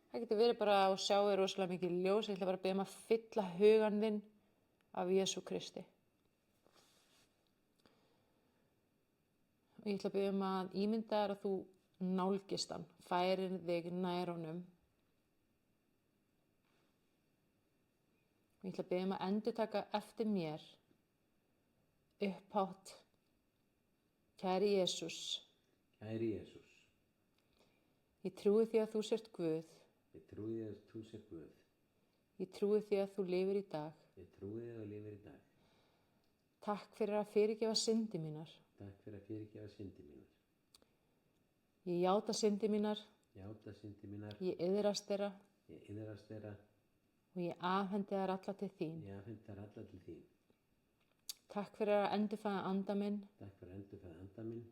það getur verið bara að sjá þér rosalega mikið ljós. Ég ætla bara að biðja að fylla hugan þinn af Jesú Kristi. Ég ætla að biðja að ímynda þér að þú nálgist hann, færir þig nær honum. Ég ætla að biðja að endurtaka eftir mér upphátt. Kæri Jesús. Kæri Jesús. Ég trúi því að þú sért Guð. Ég trúi því að þú sért Guð. Ég trúi því að þú lifir í dag. Ég trúi því að þú lifir í dag. Takk fyrir að fyrirgefa syndi mínar. Takk fyrir að fyrirgefa syndi mínar. Ég játa syndi mínar. Játa syndi mínar. Ég iðrast þeirra. Ég iðrast þeirra. Og ég afhendi þær alla til þín. Ég afhendi þær alla til þín. Takk fyrir að endurfæða anda minn. Takk fyrir að endurfæða anda minn.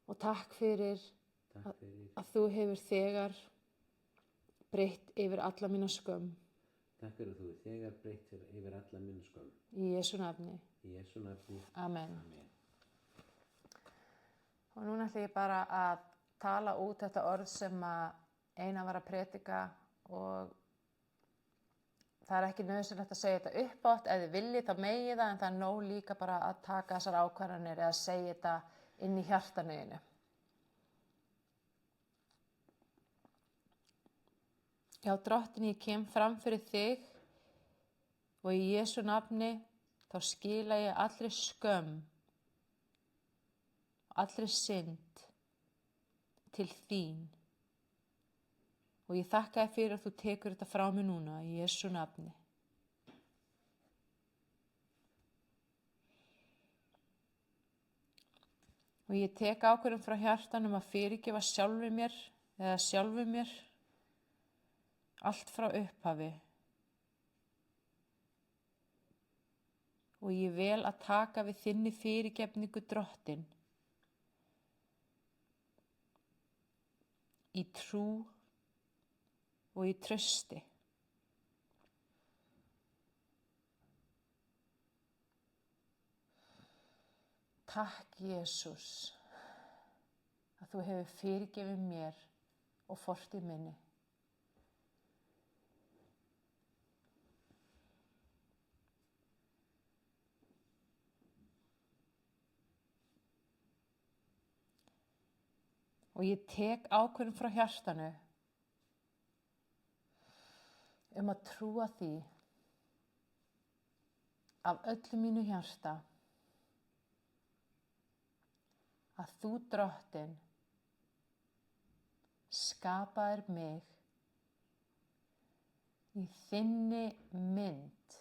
Og takk fyrir að þú hefur þegar breytt yfir alla mína skömm. Takk fyrir að þú hefur þegar breytt yfir alla mína skömm. Í Jesú nafni. Í Jesú nafni. Amen. Amen. Og núna ætla ég bara að tala út þetta orð sem að Einar var að predika og það er ekki nauðsynlegt að segja þetta uppátt, ef þið viljið þá megið það, en það er nóg líka bara að taka þessar ákvarðanir eða segja þetta inn í hjartanuðinu. Já, Drottinn, ég kem fram fyrir þig og í Jesú nafni þá skila ég allri skömm, allri synd til þín. Og ég þakka þér fyrir að þú tekur þetta frá mér núna í Jesú nafni. Og ég tek ákvörðun frá hjartanum að fyrirgefa sjálfur mér allt frá upphafi. Og ég vel að taka við þinni fyrirgefningu, Drottinn, í trú og í trausti. Takk, Jesús, að þú hefur fyrirgefið mér og fortíð minni. Og ég tek ákvörðun frá hjartanu að trúa því af öllu mínu hjarta að þú, Drottinn, skapaðir mig í þinni mynd.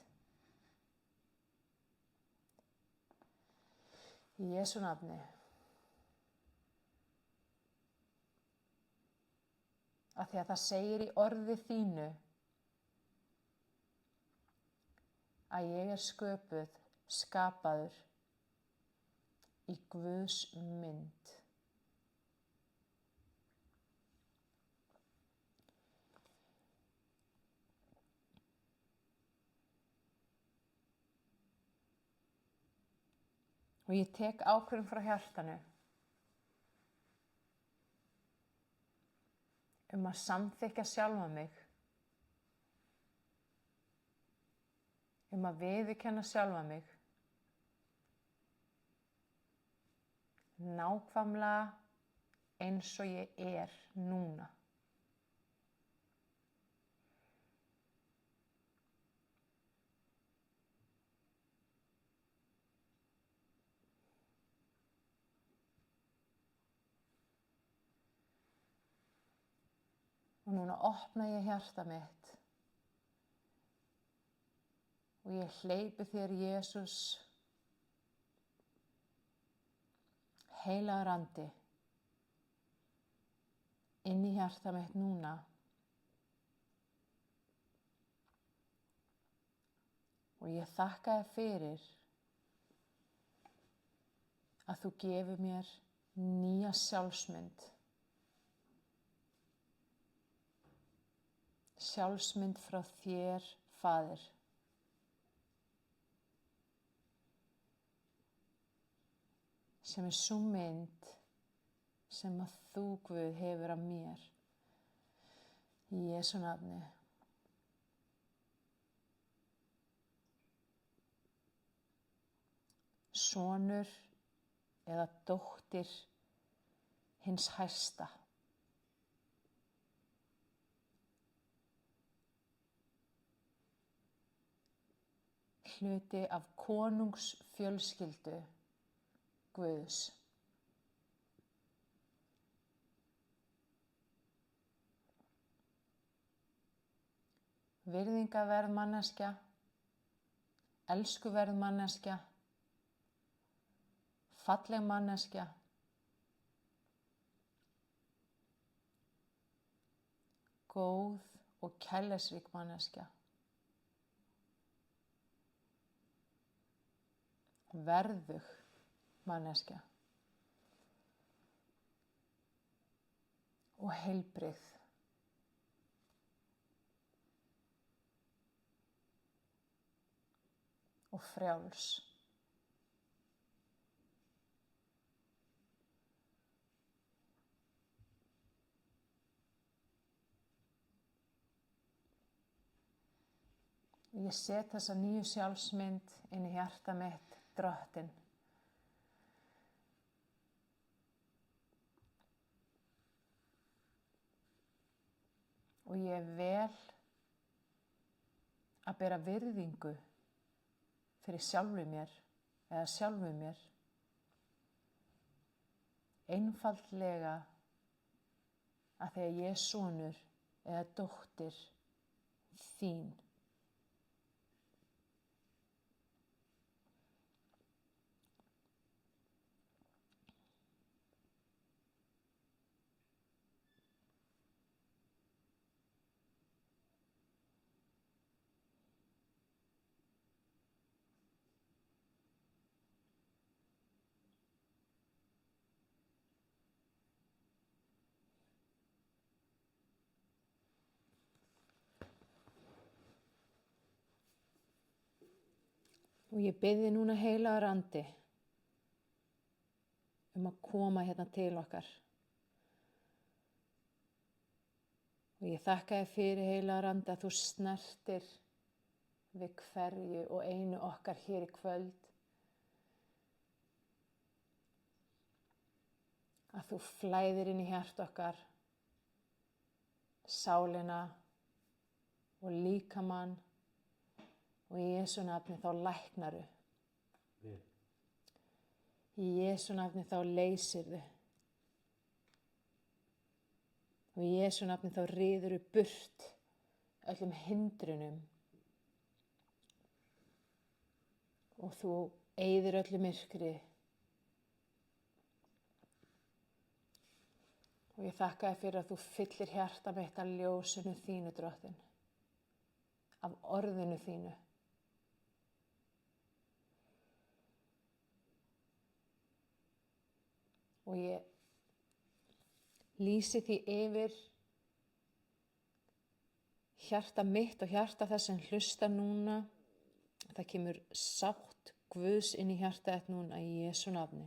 Í Jesú nafni. Af því að það segir í orði þínu að ég er skapaður í Guðs mynd. Og ég tek ákvörðun frá hjartanu að samþykkja sjálfa mig, að viðurkenna sjálfa mig, nákvæmlega eins og ég er núna. Og núna opna ég hjarta mitt og ég hleypi þér, Jesús, heilagur andi, inn í hjarta mitt núna. Og ég þakka þér fyrir að þú gefur mér nýja sjálfsmynd. Sjálfsmynd frá þér, Faðir. Sem er sú mynd sem að þú, Guð, hefur af mér. Í Jesú nafni. Sonur eða dóttir hins hæsta. Hluti af konungsfjölskyldu Guðs. Virðingarverð manneskja, elskuverð manneskja, falleg manneskja, góð og kærleiksrík manneskja. Verðug manneskja og heilbrigð. Og frjáls. Ég set þessa nýju sjálfsmynd inn í hjarta mitt, Drottinn. Og ég vel að bera virðingu fyrir sjálfu mér eða sjálfu mér. Einfaldlega að þegar ég er sonur eða dóttir þín. Og ég bið þig núna, heilagur andi, að koma hérna til okkar. Og ég þakka þér fyrir, heilagur andi, að þú snertir við hverju og einu okkar hér í kvöld. Að þú flæðir inn í hjarta okkar, sálina og líkamann. Og í Jesú nafni þá læknaru. Í Jesú nafni þá leysirðu. Og í Jesú nafni þá ryðurðu burt öllum hindrunum. Og þú eyðir öllu myrkri. Og ég þakka þér fyrir að þú fyllir hjarta mitt af ljósinu þínu, Drottinn. Af orðinu þínu. Og ég lýsi því yfir hjarta mitt og hjarta þess sem hlusta núna. Það kemur sátt Guðs inn í hjarta þitt núna í Jesú nafni.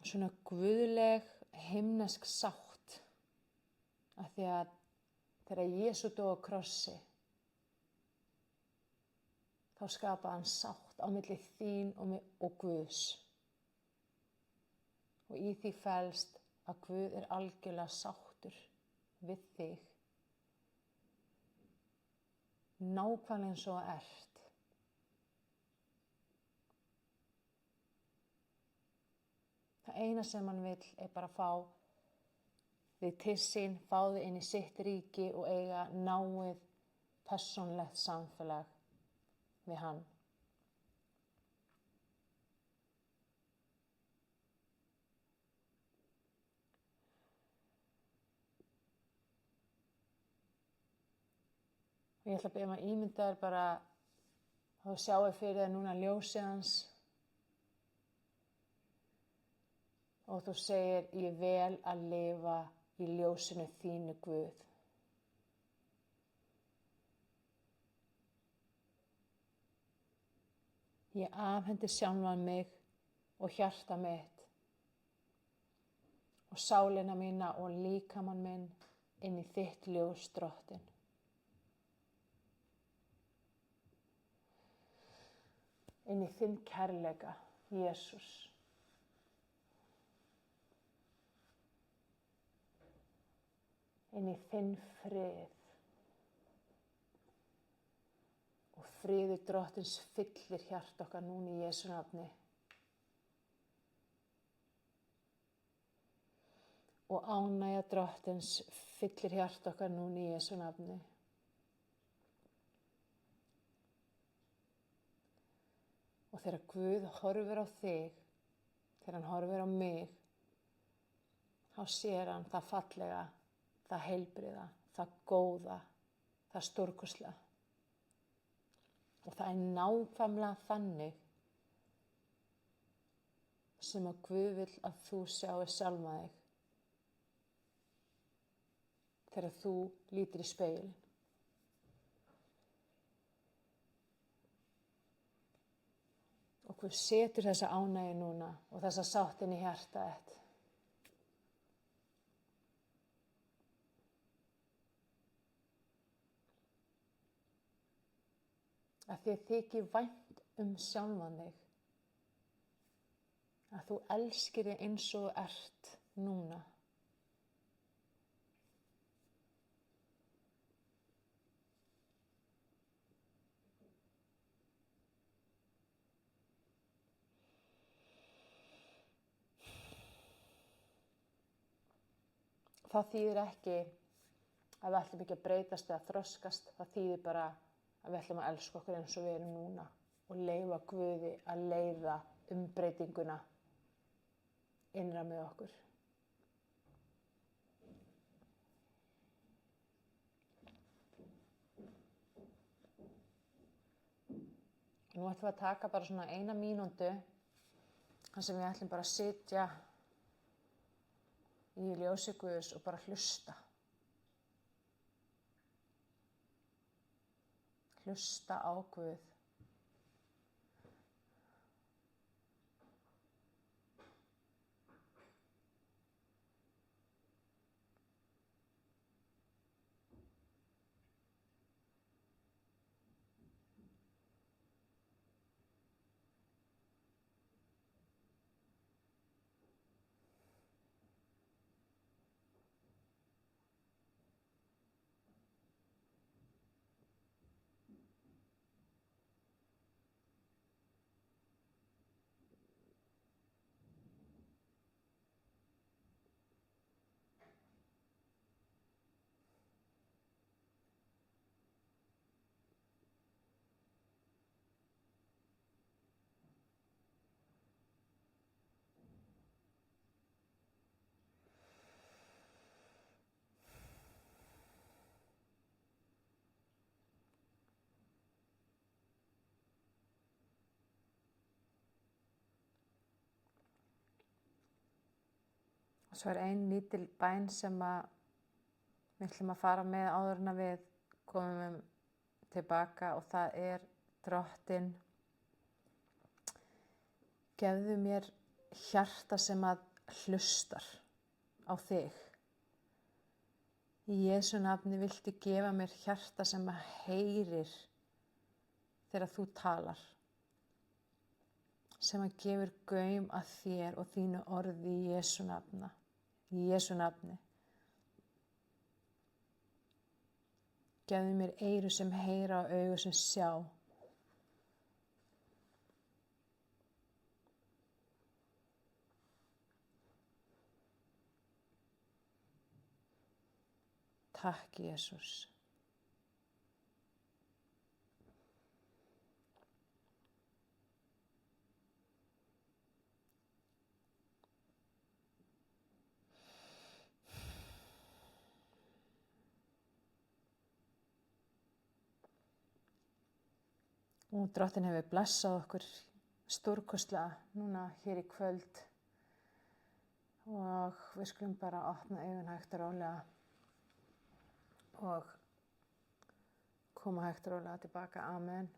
Svona guðleg, himnesk sátt. Af því að þegar Jesú dó á krossi, þá skapaði hann sátt á milli þín og Guðs. Og í því felst að Guð er algjörlega sáttur við þig. Nákvæmlega eins og ert. Það eina sem hann vill er bara fá þig til sín, fá þig inn í sitt ríki og eiga náið persónlegt samfélag við hann. Og ég ætla að biðja að ímynda þér bara að þú sjáir fyrir þér núna ljósið hans og þú segir, ég vel að lifa í ljósinu þínu, Guð. Ég afhendi sjálfan mig og hjarta mitt og sálina mína og líkamann minn inn í þitt ljós, Drottinn. Inn í þinn kærleika, Jesús. Inn í þinn frið. Og friður Drottins fyllir hjarta okkar núna í Jesú nafni. Og ánægja Drottins fyllir hjarta okkar núna í Jesú nafni. Og þegar Guð horfir á þig, þegar hann horfir á mig, þá sér hann það fallega, það heilbrigða, það góða, það stórkostlega. Og það er nákvæmlega þannig sem að Guð vill að þú sjáir sjálfa þig þegar þú lítur í spegilinn. Og Guð setur þessa ánægju núna og þessa sátt inn í hjarta þitt. að þér þykir vænt sjálfan þig, að þú elskir þig eins og þú ert núna. Það þýðir ekki að við ætlum ekki að breytast eða þroskast, það þýðir bara að við ætlum að elska okkur eins og við erum núna og leyfa Guði að leiða umbreytinguna innra með okkur. Nú ætlum við að taka bara svona 1 mínútu þar sem við ætlum bara að sitja í ljósi Guðs og bara hlusta. Hlusta á Guð. Svo ein lítil bæn sem við ætlum að fara með áður en við komum tilbaka og það Drottinn, gefðu mér hjarta sem að hlustar á þig. Í Jesú nafni viltu gefa mér hjarta sem að heyrir þegar þú talar, sem að gefur gaum að þér og þínu orði í Jesú nafni. Í Jesú nafni. Gefðu mér eyru sem heyra og augu sem sjá. Takk, Jesús. Og Drottinn hefur blessað okkur stórkostlega núna hér í kvöld og við skulum bara opna augun hægt og rólega og koma hægt og rólega tilbaka. Amen.